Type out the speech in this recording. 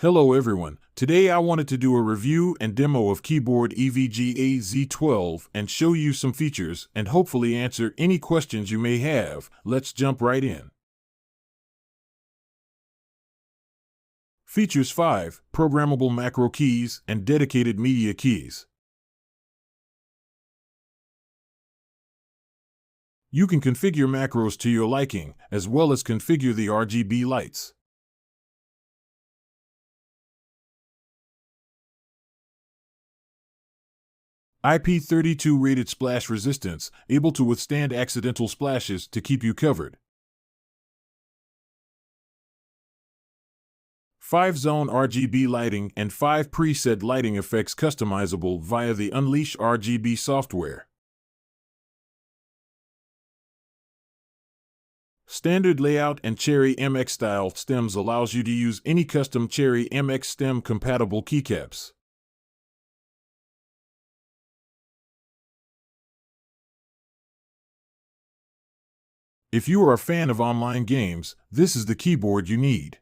Hello everyone, today I wanted to do a review and demo of keyboard EVGA Z12 and show you some features and hopefully answer any questions you may have. Let's jump right in. Features 5. Programmable macro keys and dedicated media keys. You can configure macros to your liking, as well as configure the RGB lights. IP32 rated splash resistance, able to withstand accidental splashes to keep you covered. 5-zone RGB lighting and 5 preset lighting effects customizable via the Unleash RGB software. Standard layout and Cherry MX style stems allows you to use any custom Cherry MX stem compatible keycaps. If you are a fan of online games, this is the keyboard you need.